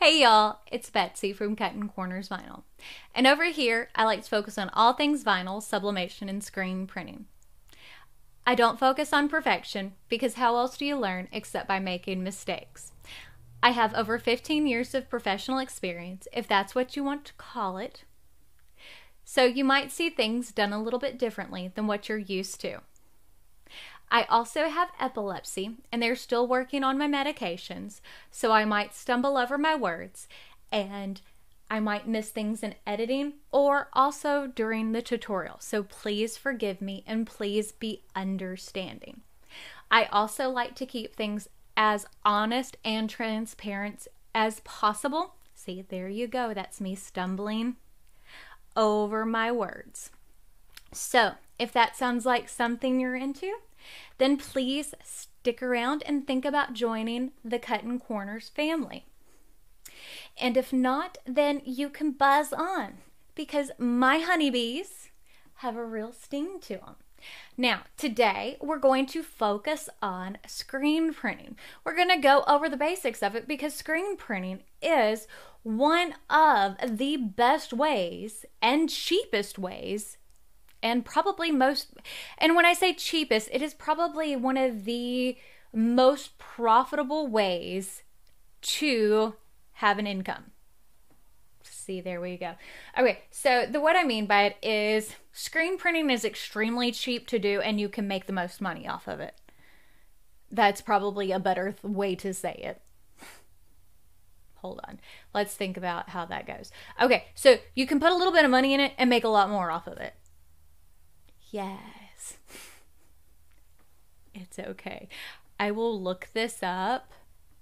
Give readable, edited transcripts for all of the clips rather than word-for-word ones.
Hey y'all, it's Betsy from Cuttin Corners Vinyl. And over here, I like to focus on all things vinyl, sublimation, and screen printing. I don't focus on perfection because how else do you learn except by making mistakes? I have over 15 years of professional experience, if that's what you want to call it. So you might see things done a little bit differently than what you're used to. I also have epilepsy, and they're still working on my medications, so I might stumble over my words, and I might miss things in editing or also during the tutorial. So please forgive me and please be understanding. I also like to keep things as honest and transparent as possible. See, there you go. That's me stumbling over my words. So if that sounds like something you're into, then please stick around and think about joining the Cuttin Corners family. And if not, then you can buzz on because my honeybees have a real sting to them. Now, today we're going to focus on screen printing. We're going to go over the basics of it because screen printing is one of the best ways and cheapest ways, and probably most, and when I say cheapest, it is probably one of the most profitable ways to have an income. See, there we go. Okay, so what I mean by it is screen printing is extremely cheap to do and you can make the most money off of it. That's probably a better way to say it. Hold on. Let's think about how that goes. Okay, so you can put a little bit of money in it and make a lot more off of it. Yes. It's okay. I will look this up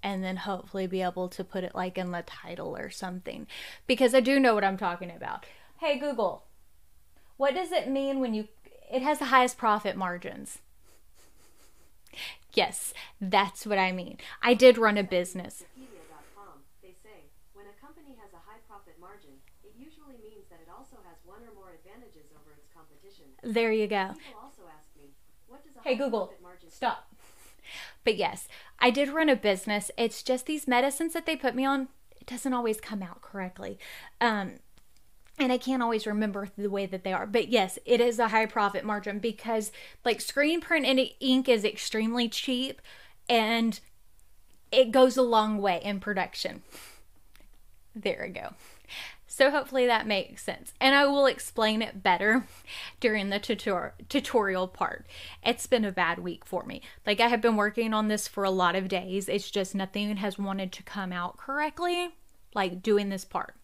and then hopefully be able to put it like in the title or something because I do know what I'm talking about. Hey Google, what does it mean when it has the highest profit margins? Yes, that's what I mean. I did run a business. They say when a company has a high profit margin, it usually means that it also has one or more advantages over its competition. There you go. People also ask me, what does a hey high Google, profit margin stop. But yes, I did run a business. It's just these medicines that they put me on, it doesn't always come out correctly. And I can't always remember the way that they are. But yes, it is a high profit margin because like screen print and ink is extremely cheap and it goes a long way in production. There we go. So hopefully that makes sense. And I will explain it better during the tutorial part. It's been a bad week for me. Like I have been working on this for a lot of days. It's just nothing has wanted to come out correctly, like doing this part.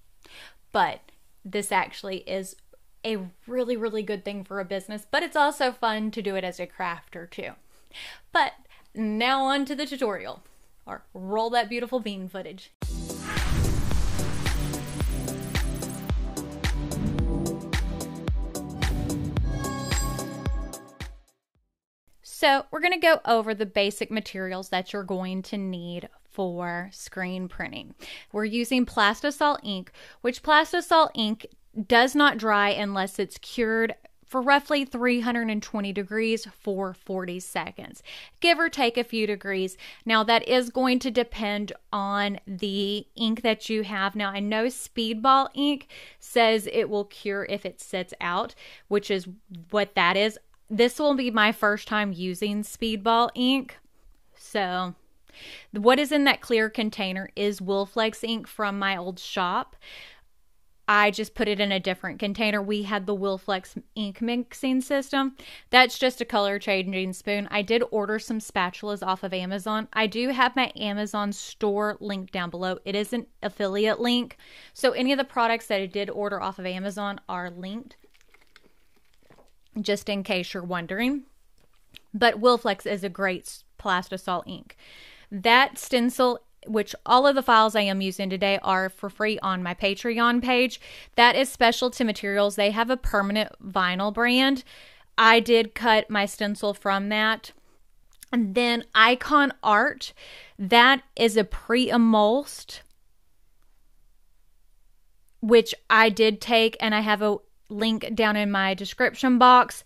But this actually is a really, really good thing for a business. But it's also fun to do it as a crafter too. But now on to the tutorial. Or roll that beautiful bean footage. So we're going to go over the basic materials that you're going to need for screen printing. We're using plastisol ink, which plastisol ink does not dry unless it's cured for roughly 320 degrees for 40 seconds, give or take a few degrees. Now that is going to depend on the ink that you have. Now I know Speedball ink says it will cure if it sits out, which is what that is. This will be my first time using Speedball ink. So what is in that clear container is Wilflex ink from my old shop. I just put it in a different container. We had the Wilflex ink mixing system. That's just a color changing spoon. I did order some spatulas off of Amazon. I do have my Amazon store linked down below. It is an affiliate link. So any of the products that I did order off of Amazon are linked, just in case you're wondering. But Wilflex is a great plastisol ink. That stencil, which all of the files I am using today are for free on my Patreon page. That is Specialty Materials. They have a permanent vinyl brand. I did cut my stencil from that. And then Icon Art, that is a pre-emulsed, which I did take, and I have a link down in my description box.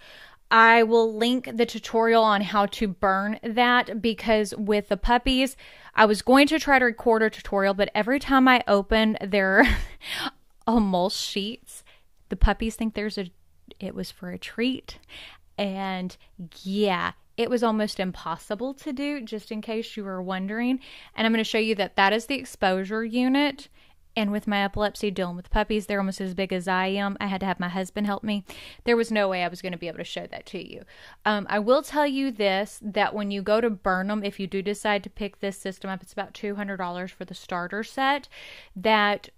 I will link the tutorial on how to burn that, because with the puppies, I was going to try to record a tutorial, but every time I open their almost sheets, the puppies think it was for a treat. And yeah, it was almost impossible to do, just in case you were wondering. And I'm going to show you that is the exposure unit. And with my epilepsy, dealing with puppies, they're almost as big as I am. I had to have my husband help me. There was no way I was going to be able to show that to you. I will tell you this, that when you go to burn them, if you do decide to pick this system up, it's about $200 for the starter set. That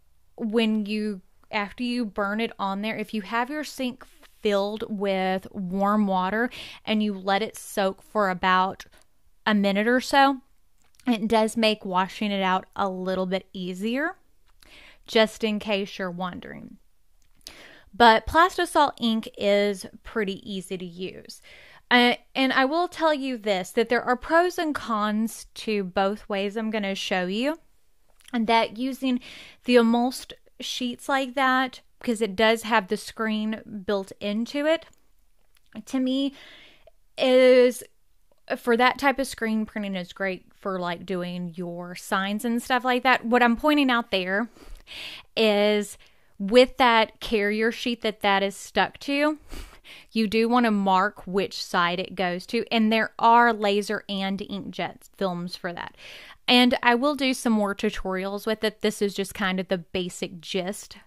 after you burn it on there, if you have your sink filled with warm water and you let it soak for about a minute or so, it does make washing it out a little bit easier, just in case you're wondering. But Plastisol ink is pretty easy to use. And I will tell you this, that there are pros and cons to both ways I'm going to show you. And that using the emulsed sheets like that, because it does have the screen built into it, to me is, for that type of screen printing, is great for like doing your signs and stuff like that. What I'm pointing out there is with that carrier sheet that is stuck to, you do want to mark which side it goes to, and there are laser and inkjet films for that. And I will do some more tutorials with it. This is just kind of the basic gist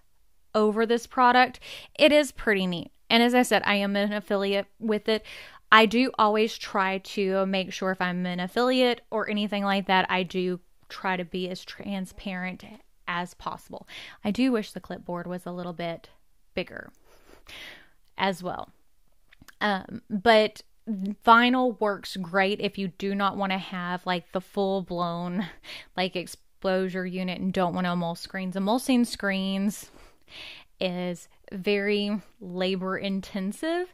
over this product. It is pretty neat. And as I said, I am an affiliate with it. I do always try to make sure, if I'm an affiliate or anything like that, I do try to be as transparent as possible. I do wish the clipboard was a little bit bigger as well. But vinyl works great if you do not want to have like the full-blown like exposure unit and don't want to emulse screens. Emulsing screens is very labor intensive,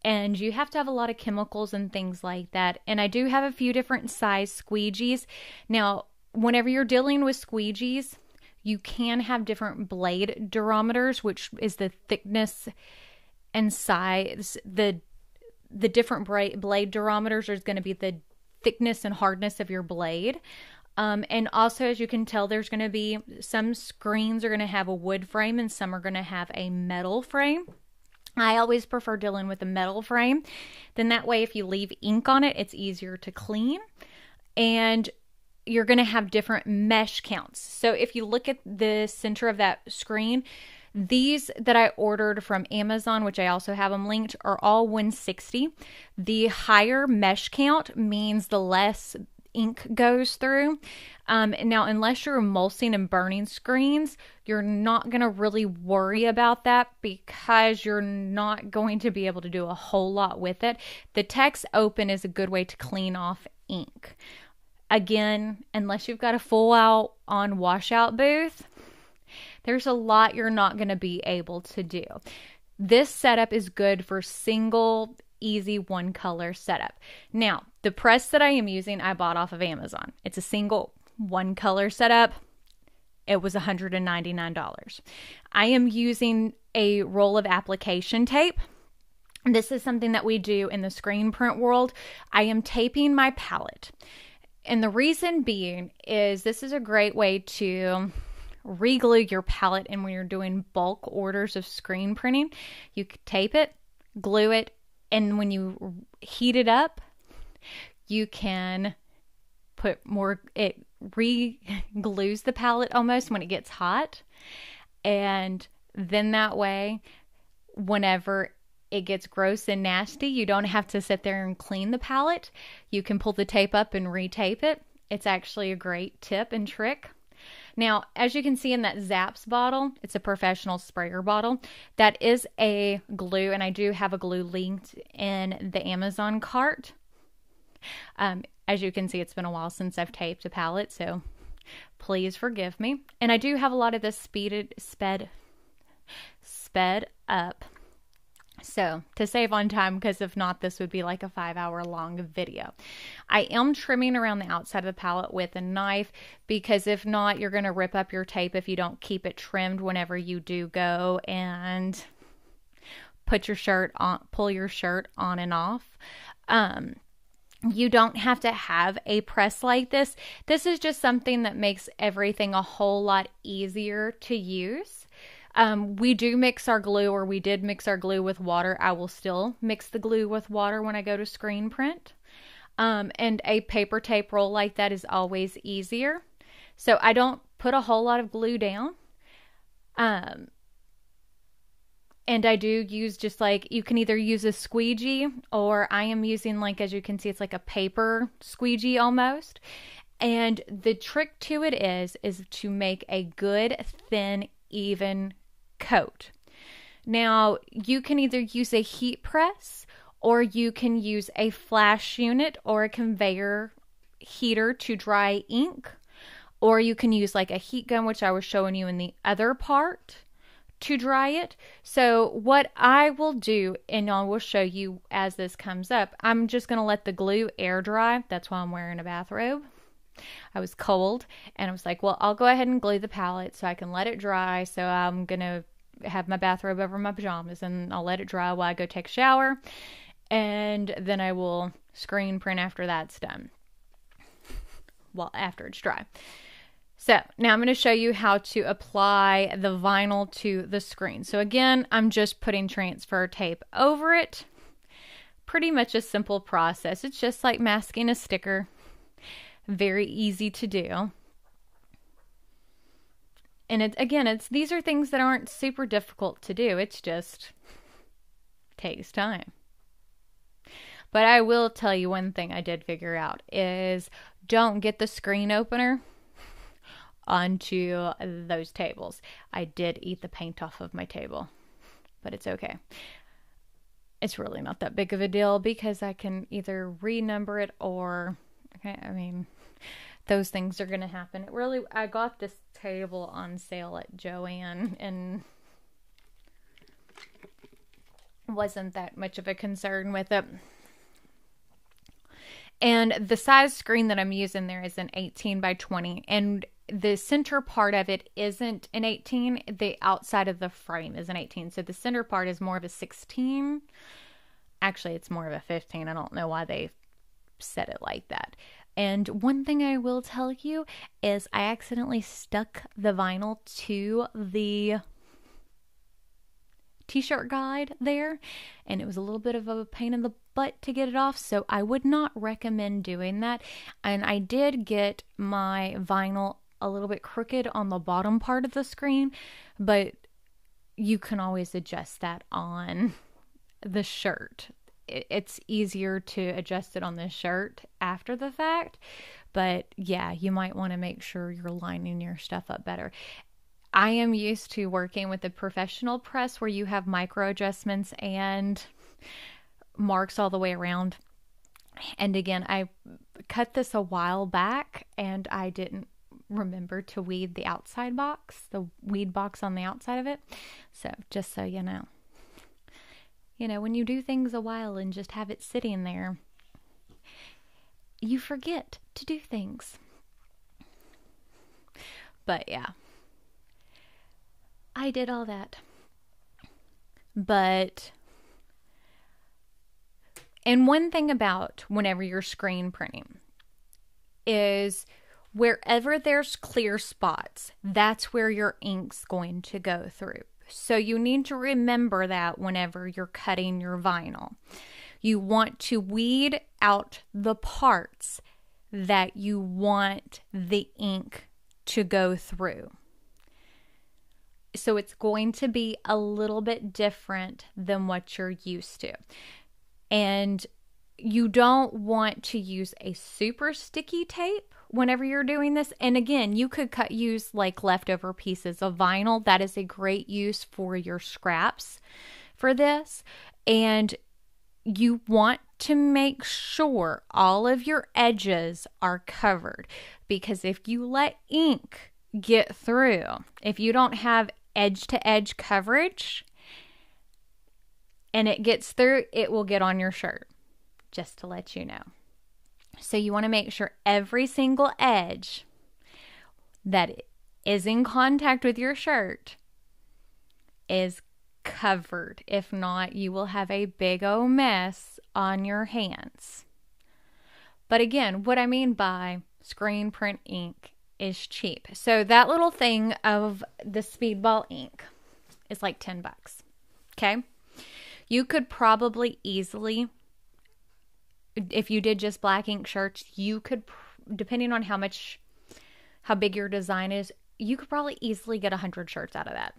and you have to have a lot of chemicals and things like that. And I do have a few different size squeegees. Now, whenever you're dealing with squeegees, you can have different blade durometers, which is the thickness and size. The different blade durometers is going to be the thickness and hardness of your blade. And also, as you can tell, there's going to be some screens are going to have a wood frame and some are going to have a metal frame. I always prefer dealing with a metal frame. Then that way, if you leave ink on it, it's easier to clean. And you're going to have different mesh counts. So if you look at the center of that screen, these that I ordered from Amazon, which I also have them linked, are all 160. The higher mesh count means the less ink goes through. Now, unless you're emulsing and burning screens, you're not going to really worry about that because you're not going to be able to do a whole lot with it. The text open is a good way to clean off ink. Again, unless you've got a full out on washout booth, there's a lot you're not going to be able to do. This setup is good for single, easy one color setup. Now, the press that I am using, I bought off of Amazon. It's a single one color setup. It was $199. I am using a roll of application tape. This is something that we do in the screen print world. I am taping my palette. And the reason being is this is a great way to re-glue your palette. And when you're doing bulk orders of screen printing, you tape it, glue it, and when you heat it up, you can put more, it re-glues the palette almost when it gets hot. And then that way, whenever it gets gross and nasty, you don't have to sit there and clean the palette. You can pull the tape up and retape it. It's actually a great tip and trick. Now, as you can see in that Zapp's bottle, it's a professional sprayer bottle. That is a glue, and I do have a glue linked in the Amazon cart. As you can see, it's been a while since I've taped a palette, so please forgive me. And I do have a lot of this sped up. So, to save on time, because if not, this would be like a 5-hour long video. I am trimming around the outside of the palette with a knife, because if not, you're going to rip up your tape if you don't keep it trimmed whenever you do go and put your shirt on, pull your shirt on and off. You don't have to have a press like this. This is just something that makes everything a whole lot easier to use. We do mix our glue, or we did mix our glue with water. I will still mix the glue with water when I go to screen print. And a paper tape roll like that is always easier. So I don't put a whole lot of glue down. And I do use just like, you can either use a squeegee, or I am using, like, as you can see, it's like a paper squeegee almost. And the trick to it is to make a good, thin, even coat. Now, you can either use a heat press, or you can use a flash unit or a conveyor heater to dry ink, or you can use like a heat gun, which I was showing you in the other part, to dry it. So what I will do, and I will show you as this comes up, I'm just going to let the glue air dry. That's why I'm wearing a bathrobe. I was cold, and I was like, well, I'll go ahead and glue the palette so I can let it dry. So I'm going to have my bathrobe over my pajamas, and I'll let it dry while I go take a shower. And then I will screen print after that's done. Well, after it's dry. So now I'm going to show you how to apply the vinyl to the screen. So again, I'm just putting transfer tape over it. Pretty much a simple process. It's just like masking a sticker. Very easy to do. And these are things that aren't super difficult to do. It's just takes time. But I will tell you one thing I did figure out is don't get the screen opener onto those tables. I did eat the paint off of my table, but it's okay. It's really not that big of a deal because I can either renumber it or, okay, I mean, those things are going to happen. I got this table on sale at Joann and wasn't that much of a concern with it. And the size screen that I'm using there is an 18 by 20, and the center part of it isn't an 18. The outside of the frame is an 18. So the center part is more of a 16. Actually, it's more of a 15. I don't know why they said it like that. And one thing I will tell you is I accidentally stuck the vinyl to the t-shirt guide there, and it was a little bit of a pain in the butt to get it off, so I would not recommend doing that. And I did get my vinyl a little bit crooked on the bottom part of the screen, but you can always adjust that on the shirt. It's easier to adjust it on the shirt after the fact, but yeah, you might want to make sure you're lining your stuff up better. I am used to working with a professional press where you have micro adjustments and marks all the way around. And again, I cut this a while back and I didn't remember to weed the outside box, the weed box on the outside of it. So just so you know, when you do things a while and just have it sitting there, you forget to do things. But yeah, I did all that. And one thing about whenever you're screen printing is wherever there's clear spots, that's where your ink's going to go through. So you need to remember that whenever you're cutting your vinyl. You want to weed out the parts that you want the ink to go through. So it's going to be a little bit different than what you're used to. And you don't want to use a super sticky tape whenever you're doing this. And again, you could use like leftover pieces of vinyl. That is a great use for your scraps for this. And you want to make sure all of your edges are covered, because if you let ink get through, if you don't have edge to edge coverage and it gets through, it will get on your shirt, just to let you know. So you want to make sure every single edge that is in contact with your shirt is covered. If not, you will have a big old mess on your hands. But again, what I mean by screen print ink is cheap. So that little thing of the Speedball ink is like $10. Okay? You could probably easily, if you did just black ink shirts, you could, depending on how big your design is, you could probably easily get 100 shirts out of that.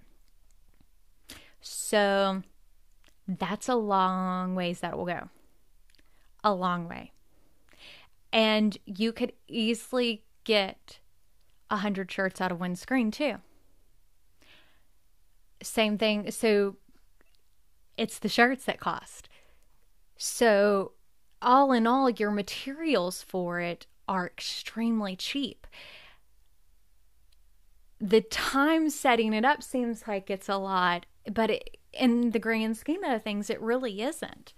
So that's a long ways that will go. A long way. And you could easily get 100 shirts out of one screen too. Same thing. So it's the shirts that cost. So all in all, your materials for it are extremely cheap. The time setting it up seems like it's a lot, but in the grand scheme of things, it really isn't.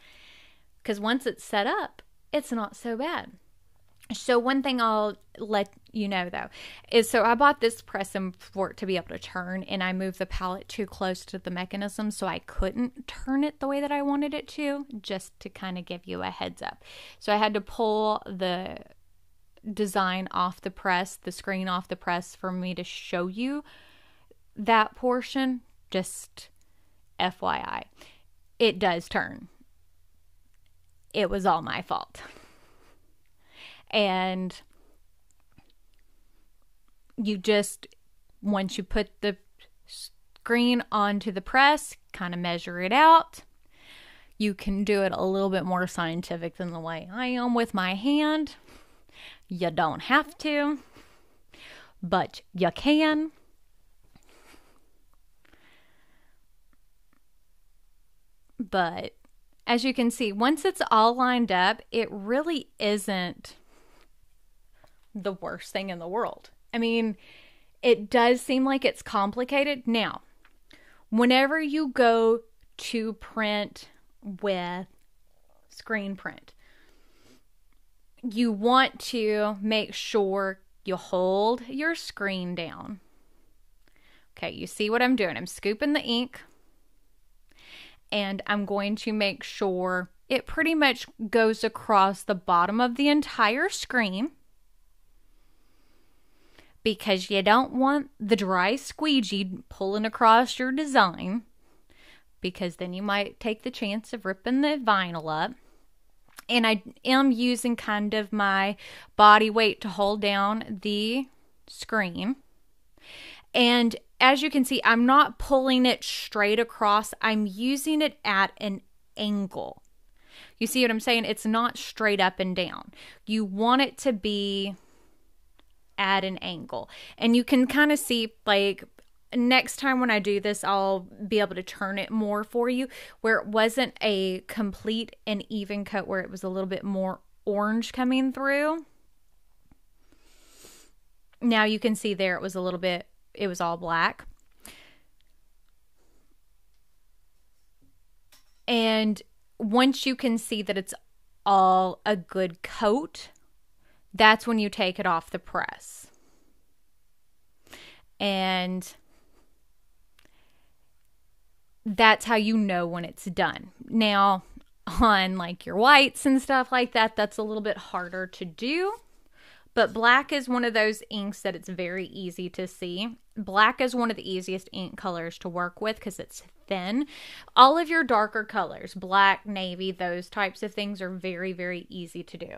Because once it's set up, it's not so bad. So one thing I'll let you know, though, is so I bought this press for it to be able to turn, and I moved the palette too close to the mechanism, so I couldn't turn it the way that I wanted it to, just to kind of give you a heads up. So I had to pull the design off the press, the screen off the press, for me to show you that portion. Just FYI, it does turn. It was all my fault. And you just, once you put the screen onto the press, kind of measure it out. You can do it a little bit more scientific than the way I am with my hand. You don't have to, but you can. But as you can see, once it's all lined up, it really isn't the worst thing in the world. I mean, it does seem like it's complicated. Now, whenever you go to print with screen print, you want to make sure you hold your screen down. Okay, you see what I'm doing? I'm scooping the ink, and I'm going to make sure it pretty much goes across the bottom of the entire screen, because you don't want the dry squeegee pulling across your design, because then you might take the chance of ripping the vinyl up. And I am using kind of my body weight to hold down the screen. And as you can see, I'm not pulling it straight across. I'm using it at an angle. You see what I'm saying? It's not straight up and down. You want it to be at an angle. And you can kind of see, like, next time when I do this, I'll be able to turn it more for you, where it wasn't a complete and even coat, where it was a little bit more orange coming through. Now you can see there it was a little bit, it was all black. And once you can see that it's all a good coat, that's when you take it off the press. And that's how you know when it's done. Now, on like your whites and stuff like that, that's a little bit harder to do. But black is one of those inks that it's very easy to see. Black is one of the easiest ink colors to work with because it's thin. All of your darker colors, black, navy, those types of things are very, very easy to do.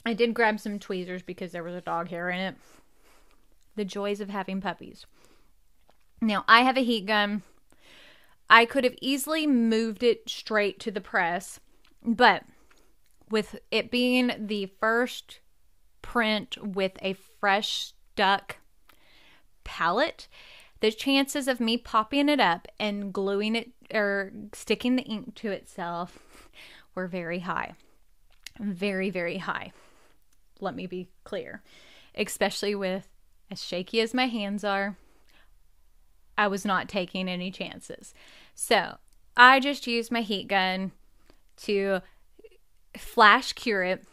I did grab some tweezers because there was a dog hair in it. The joys of having puppies. Now, I have a heat gun. I could have easily moved it straight to the press, but with it being the first print with a fresh stuck palette, the chances of me popping it up and gluing it or sticking the ink to itself were very high. Very, very high. Let me be clear. Especially with as shaky as my hands are, I was not taking any chances. So I just used my heat gun to flash cure it.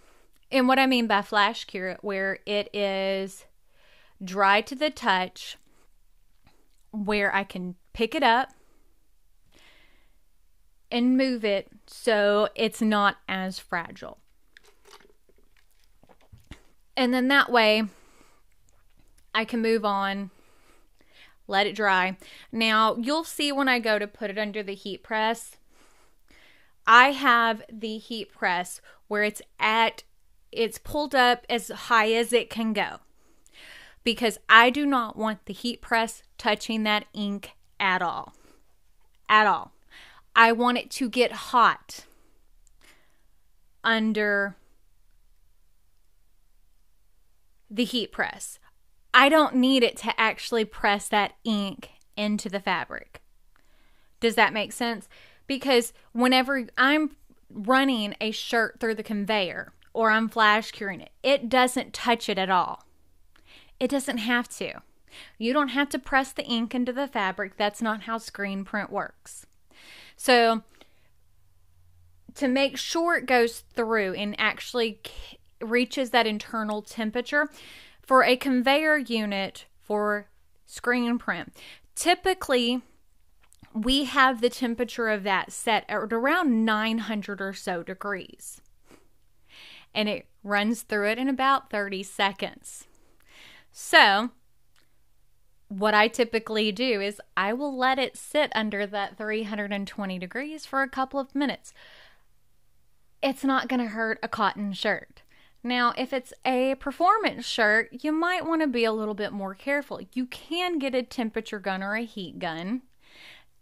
And what I mean by flash cure it, where it is dry to the touch where I can pick it up and move it so it's not as fragile. And then that way I can move on, let it dry. Now you'll see when I go to put it under the heat press, I have the heat press where it's pulled up as high as it can go, because I do not want the heat press touching that ink at all. At all. I want it to get hot under the heat press. I don't need it to actually press that ink into the fabric. Does that make sense? Because whenever I'm running a shirt through the conveyor or I'm flash curing it, it doesn't touch it at all. It doesn't have to. You don't have to press the ink into the fabric. That's not how screen print works. So to make sure it goes through and actually reaches that internal temperature for a conveyor unit for screen print, typically we have the temperature of that set at around 900 or so degrees. And it runs through it in about 30 seconds. So what I typically do is I will let it sit under that 320 degrees for a couple of minutes. It's not going to hurt a cotton shirt. Now, if it's a performance shirt, you might want to be a little bit more careful. You can get a temperature gun or a heat gun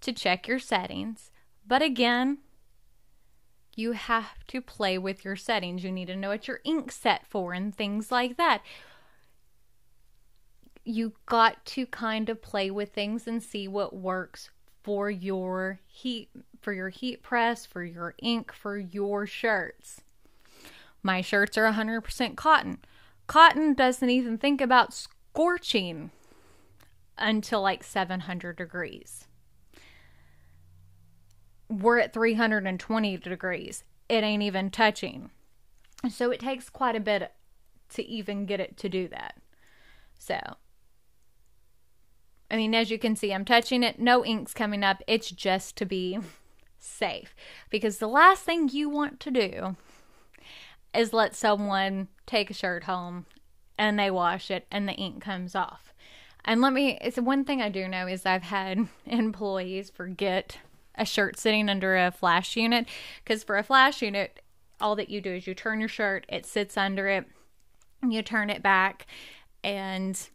to check your settings. But again, you have to play with your settings. You need to know what your ink's set for and things like that. You got to kind of play with things and see what works for your heat press, for your ink, for your shirts. My shirts are 100% cotton. Cotton doesn't even think about scorching until like 700 degrees. We're at 320 degrees. It ain't even touching. So it takes quite a bit to even get it to do that. So, I mean, as you can see, I'm touching it. No ink's coming up. It's just to be safe. Because the last thing you want to do is let someone take a shirt home and they wash it and the ink comes off. And it's one thing I do know is I've had employees forget a shirt sitting under a flash unit. Because for a flash unit, all that you do is you turn your shirt, it sits under it, you turn it back, and,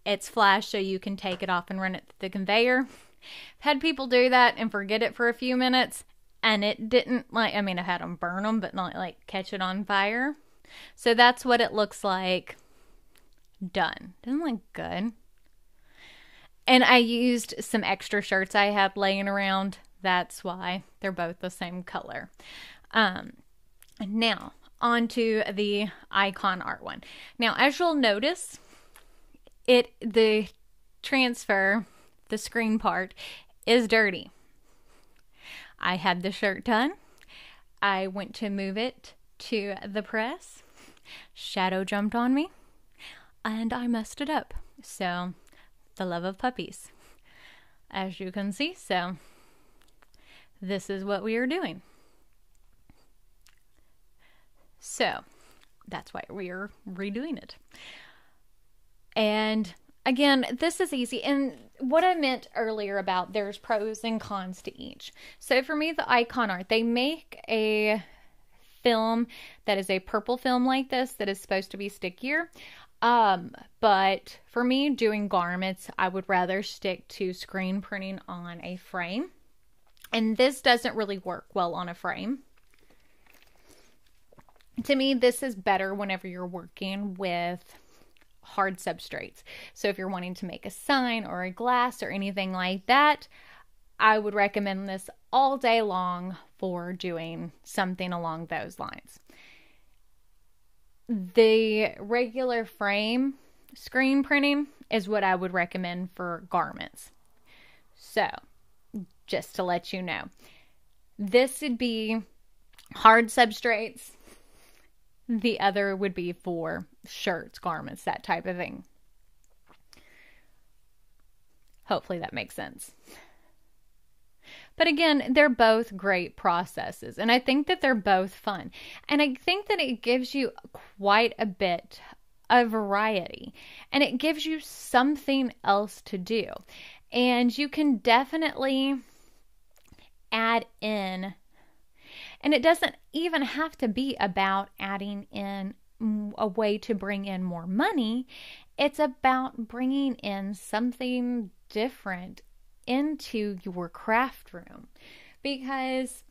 it's flash so you can take it off and run it through the conveyor. I've had people do that and forget it for a few minutes, and it didn't, I've had them burn them, but not, catch it on fire. So that's what it looks like done. Doesn't look good. And I used some extra shirts I had laying around. That's why they're both the same color. Now, on to the icon art one. Now, as you'll notice, the transfer, the screen part, is dirty. I had the shirt done. I went to move it to the press. Shadow jumped on me, and I messed it up. So, the love of puppies, as you can see. So, this is what we are doing. So, that's why we are redoing it. And again, this is easy. And what I meant earlier about there's pros and cons to each. So for me, the icon art, they make a film that is a purple film like this that is supposed to be stickier. But for me, doing garments, I would rather stick to screen printing on a frame. And this doesn't really work well on a frame. To me, this is better whenever you're working with hard substrates. So if you're wanting to make a sign or a glass or anything like that, I would recommend this all day long for doing something along those lines. The regular frame screen printing is what I would recommend for garments. So, just to let you know, this would be hard substrates. The other would be for shirts, garments, that type of thing. Hopefully that makes sense. But again, they're both great processes, and I think that they're both fun. And I think that it gives you quite a bit of variety, and it gives you something else to do. And you can definitely add in, and it doesn't even have to be about adding in a way to bring in more money. It's about bringing in something different into your craft room, because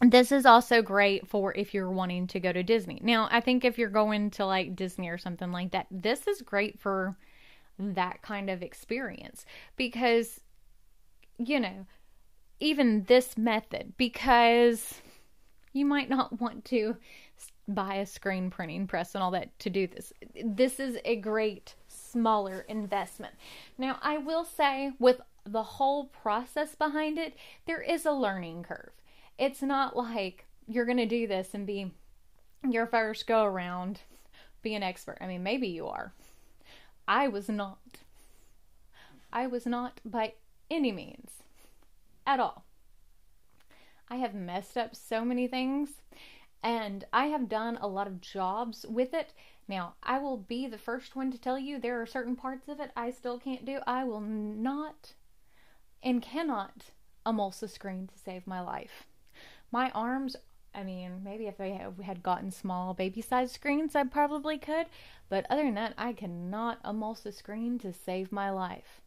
this is also great for if you're wanting to go to Disney. Now, I think if you're going to like Disney or something like that, this is great for that kind of experience, because, you know, even this method, because you might not want to buy a screen printing press and all that to do this. This is a great smaller investment. Now, I will say with the whole process behind it, there is a learning curve. It's not like you're going to do this and be your first go around, be an expert. I mean, maybe you are. I was not. I was not by any means at all. I have messed up so many things, and I have done a lot of jobs with it. Now, I will be the first one to tell you there are certain parts of it I still can't do. I will not and cannot emulse a screen to save my life. My arms, I mean, maybe if I had gotten small baby-sized screens, I probably could. But other than that, I cannot emulse a screen to save my life.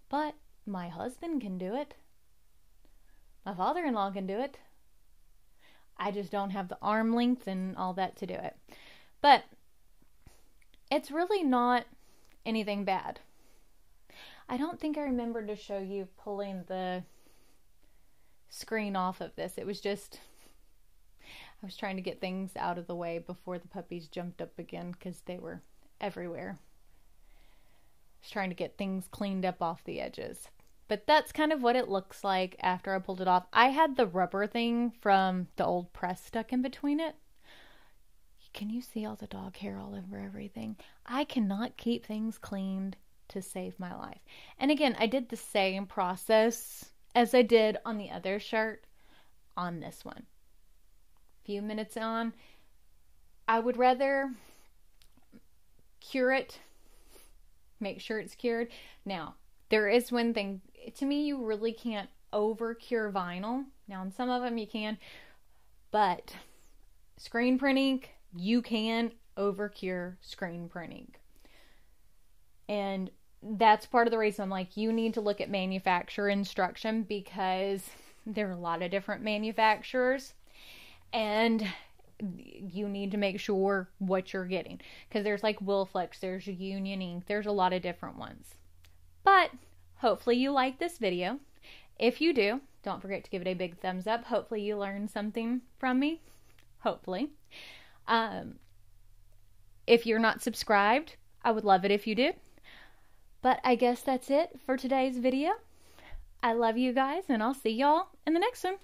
But my husband can do it. My father-in-law can do it. I just don't have the arm length and all that to do it. But it's really not anything bad. I don't think I remembered to show you pulling the screen off of this. It was just, I was trying to get things out of the way before the puppies jumped up again because they were everywhere. I was trying to get things cleaned up off the edges. But that's kind of what it looks like after I pulled it off. I had the rubber thing from the old press stuck in between it. Can you see all the dog hair all over everything? I cannot keep things cleaned to save my life. And again, I did the same process as I did on the other shirt on this one. Few minutes on. I would rather cure it, make sure it's cured. Now, there is one thing, to me, you really can't over cure vinyl. Now, on some of them you can, but screen printing, you can over cure screen printing. And that's part of the reason I'm like, you need to look at manufacturer instruction, because there are a lot of different manufacturers and you need to make sure what you're getting, because there's like Wilflex, there's Union Ink, there's a lot of different ones. But hopefully you like this video. If you do, don't forget to give it a big thumbs up. Hopefully you learned something from me. Hopefully. If you're not subscribed, I would love it if you did. But I guess that's it for today's video. I love you guys, and I'll see y'all in the next one.